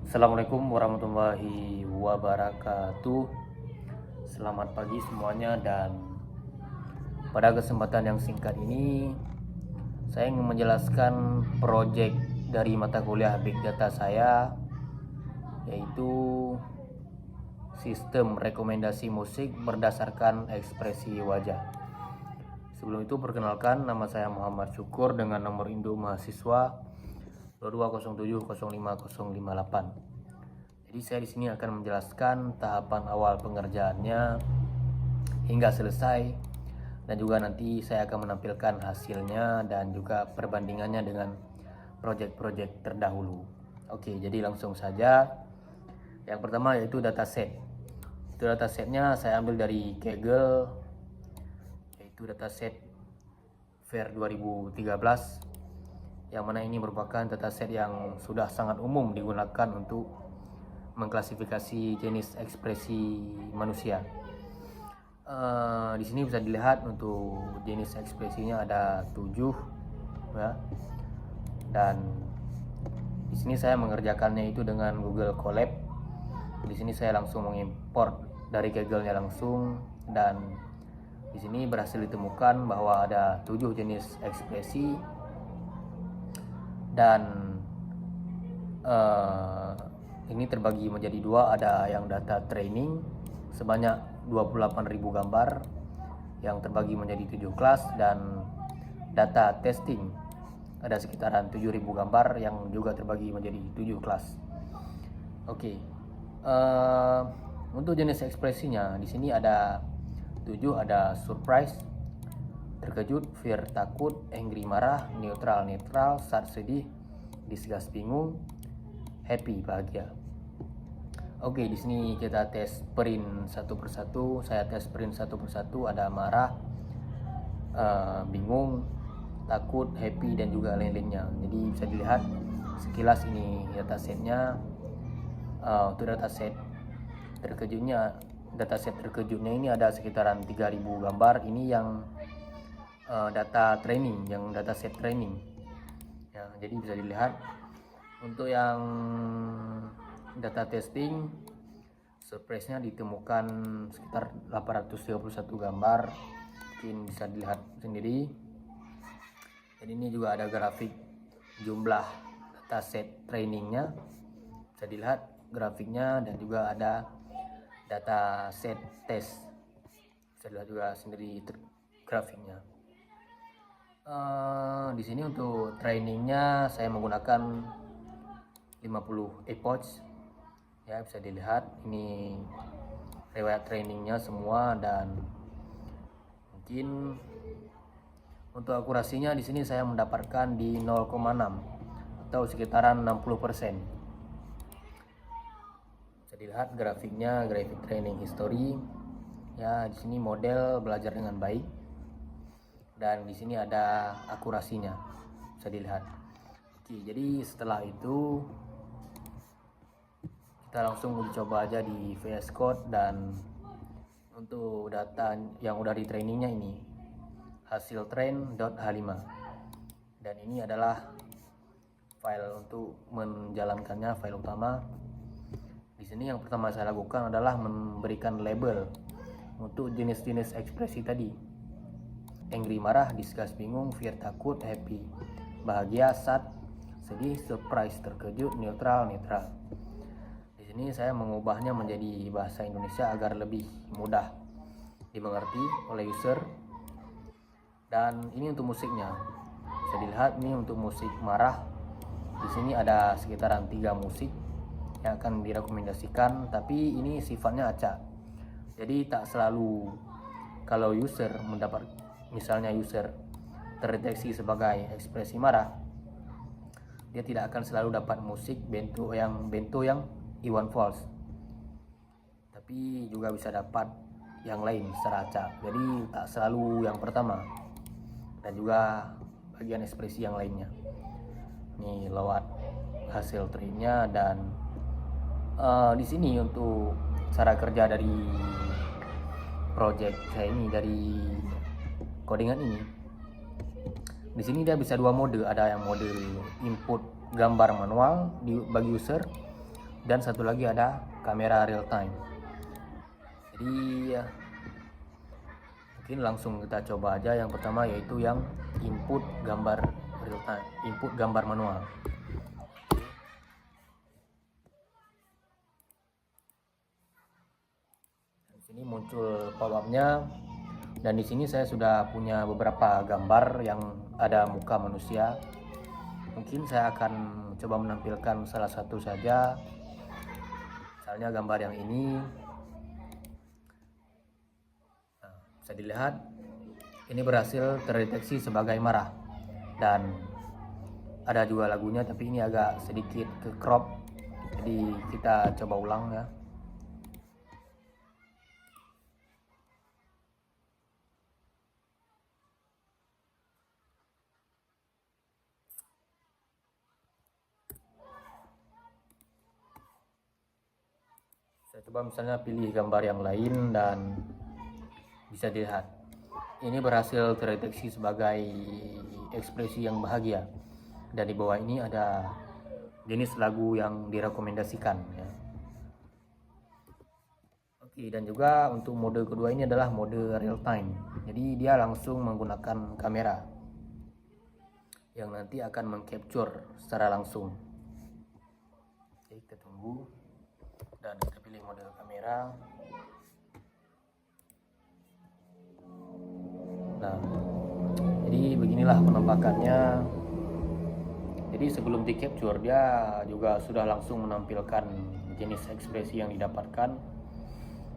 Assalamualaikum warahmatullahi wabarakatuh. Selamat pagi semuanya, dan pada kesempatan yang singkat ini saya ingin menjelaskan proyek dari mata kuliah Big Data saya, yaitu sistem rekomendasi musik berdasarkan ekspresi wajah. Sebelum itu perkenalkan, nama saya Muhammad Syukur dengan nomor induk mahasiswa 2207050058. Jadi saya di sini akan menjelaskan tahapan awal pengerjaannya hingga selesai, dan juga nanti saya akan menampilkan hasilnya dan juga perbandingannya dengan proyek-proyek terdahulu. Oke, jadi langsung saja. Yang pertama yaitu dataset. Itu datasetnya saya ambil dari Kaggle, yaitu dataset VER 2013, yang mana ini merupakan dataset yang sudah sangat umum digunakan untuk mengklasifikasi jenis ekspresi manusia. Di sini bisa dilihat untuk jenis ekspresinya ada 7, ya. Dan di sini saya mengerjakannya itu dengan Google Colab. Di sini saya langsung mengimport dari Kaggle-nya langsung, dan di sini berhasil ditemukan bahwa ada 7 jenis ekspresi, dan ini terbagi menjadi 2. Ada yang data training sebanyak 28.000 gambar yang terbagi menjadi 7 kelas, dan data testing ada sekitaran 7.000 gambar yang juga terbagi menjadi 7 kelas. Oke. Untuk jenis ekspresinya di sini ada 7. Ada surprise, terkejut, fear takut, angry marah, neutral netral, sad sedih, disgust bingung, happy bahagia. Oke, di sini kita tes print satu persatu. Saya tes print satu persatu. Ada marah, bingung, takut, happy, dan juga lain-lainnya. Jadi bisa dilihat sekilas ini datasetnya. Untuk dataset terkejutnya ini ada sekitaran 3.000 gambar. Ini yang data training, yang dataset training, ya. Jadi bisa dilihat untuk yang data testing, surprise-nya ditemukan sekitar 831 gambar. Mungkin bisa dilihat sendiri. Jadi ini juga ada grafik jumlah dataset trainingnya, bisa dilihat grafiknya, dan juga ada data set test, bisa dilihat juga sendiri grafiknya. Di sini untuk trainingnya saya menggunakan 50 epoch, ya. Bisa dilihat ini riwayat trainingnya semua, dan mungkin untuk akurasinya di sini saya mendapatkan di 0,6 atau sekitaran 60%. Dilihat grafiknya, grafik training history, ya. Di sini model belajar dengan baik, dan di sini ada akurasinya, bisa dilihat. Oke, jadi setelah itu kita langsung uji coba aja di VS Code. Dan untuk data yang udah di trainingnya ini hasil train.h5, dan ini adalah file untuk menjalankannya, file utama. Di sini yang pertama saya lakukan adalah memberikan label untuk jenis-jenis ekspresi tadi. Angry marah, disgust bingung, fear takut, happy bahagia, sad sedih, surprise terkejut, neutral netral. Di sini saya mengubahnya menjadi bahasa Indonesia agar lebih mudah dimengerti oleh user. Dan ini untuk musiknya, bisa dilihat ini untuk musik marah. Di sini ada sekitaran 3 musik yang akan direkomendasikan, tapi ini sifatnya acak. Jadi tak selalu kalau user mendapat, misalnya user terdeteksi sebagai ekspresi marah, dia tidak akan selalu dapat musik bento yang Iwan Fals, tapi juga bisa dapat yang lain secara acak. Jadi tak selalu yang pertama, dan juga bagian ekspresi yang lainnya. Ini lewat hasil trainnya. Dan di sini untuk cara kerja dari project saya ini, dari codingan ini, di sini dia bisa 2 mode. Ada yang mode input gambar manual bagi user, dan satu lagi ada kamera real time. Jadi ya, mungkin langsung kita coba aja. Yang pertama yaitu yang input gambar real time, input gambar manual. Di sini muncul pop-up-nya, dan di sini saya sudah punya beberapa gambar yang ada muka manusia. Mungkin saya akan coba menampilkan salah satu saja, misalnya gambar yang ini. Nah, bisa dilihat ini berhasil terdeteksi sebagai marah, dan ada juga lagunya, tapi ini agak sedikit ke crop, jadi kita coba ulang ya. Saya coba misalnya pilih gambar yang lain, dan bisa dilihat ini berhasil terdeteksi sebagai ekspresi yang bahagia, dan di bawah ini ada jenis lagu yang direkomendasikan ya. Oke, dan juga untuk mode kedua ini adalah mode real time. Jadi dia langsung menggunakan kamera yang nanti akan mengcapture secara langsung. Oke, kita tunggu dan kita pilih mode kamera. Nah, jadi beginilah penampakannya. Jadi sebelum di capture dia juga sudah langsung menampilkan jenis ekspresi yang didapatkan.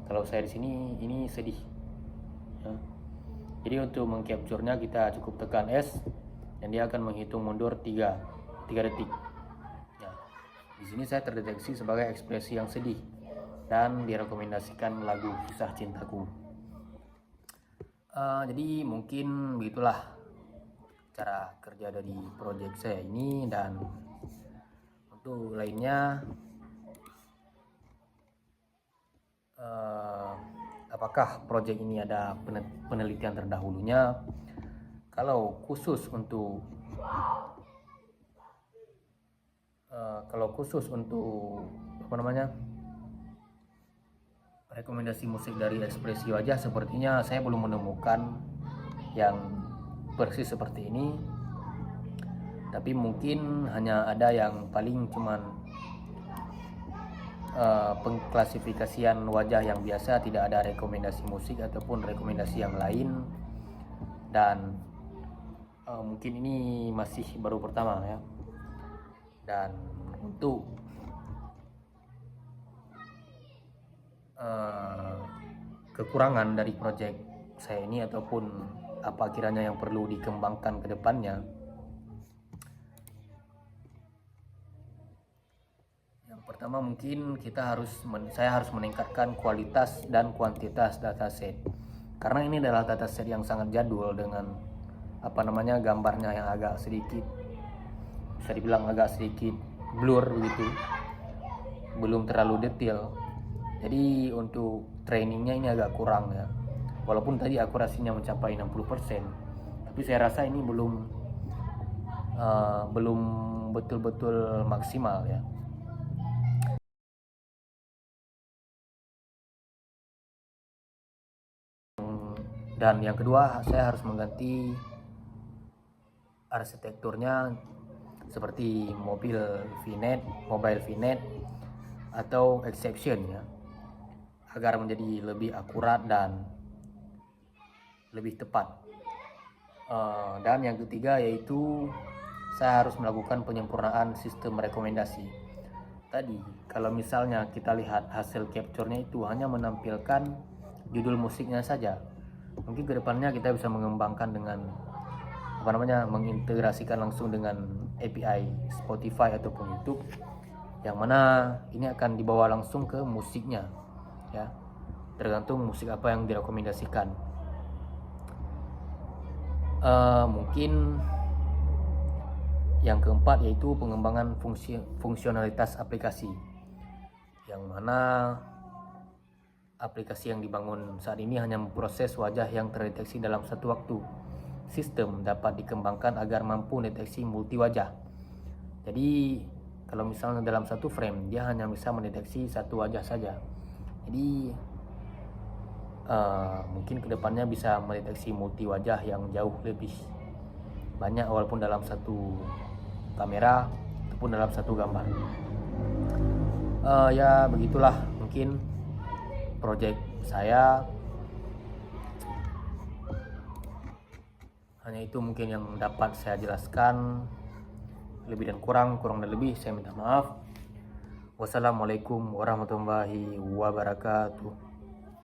Kalau saya di sini ini sedih ya. Jadi untuk mengcapture-nya kita cukup tekan S, dan dia akan menghitung mundur 3 detik ya. Di sini saya terdeteksi sebagai ekspresi yang sedih dan direkomendasikan lagu Kisah Cintaku. Jadi mungkin begitulah cara kerja dari project saya ini, dan untuk lainnya apakah project ini ada penelitian terdahulunya. Kalau khusus untuk apa namanya, rekomendasi musik dari ekspresi wajah, sepertinya saya belum menemukan yang persis seperti ini. Tapi mungkin hanya ada yang paling cuman pengklasifikasian wajah yang biasa, tidak ada rekomendasi musik ataupun rekomendasi yang lain. Dan mungkin ini masih baru pertama ya. Dan untuk kekurangan dari project saya ini ataupun apa kiranya yang perlu dikembangkan ke depannya, yang pertama mungkin saya harus meningkatkan kualitas dan kuantitas dataset, karena ini adalah dataset yang sangat jadul dengan apa namanya, gambarnya yang agak sedikit, bisa dibilang agak sedikit blur begitu, belum terlalu detail. Jadi untuk trainingnya ini agak kurang ya. Walaupun tadi akurasinya mencapai 60%, tapi saya rasa ini belum betul-betul maksimal ya. Dan yang kedua, saya harus mengganti arsitekturnya seperti mobile VNet atau exception ya, agar menjadi lebih akurat dan lebih tepat. Dan yang ketiga yaitu saya harus melakukan penyempurnaan sistem rekomendasi. Tadi kalau misalnya kita lihat hasil capture-nya itu hanya menampilkan judul musiknya saja, mungkin kedepannya kita bisa mengembangkan dengan apa namanya, mengintegrasikan langsung dengan API Spotify ataupun YouTube, yang mana ini akan dibawa langsung ke musiknya ya, tergantung musik apa yang direkomendasikan. Mungkin yang keempat yaitu pengembangan fungsionalitas aplikasi, yang mana aplikasi yang dibangun saat ini hanya memproses wajah yang terdeteksi dalam satu waktu. Sistem dapat dikembangkan agar mampu deteksi multi wajah. Jadi Kalau misalnya dalam satu frame dia hanya bisa mendeteksi satu wajah saja. Jadi mungkin kedepannya bisa mendeteksi multi wajah yang jauh lebih banyak walaupun dalam satu kamera ataupun dalam satu gambar. Ya begitulah mungkin project saya. Hanya itu mungkin yang dapat saya jelaskan. Lebih dan kurang dan lebih saya minta maaf. Wassalamualaikum warahmatullahi wabarakatuh.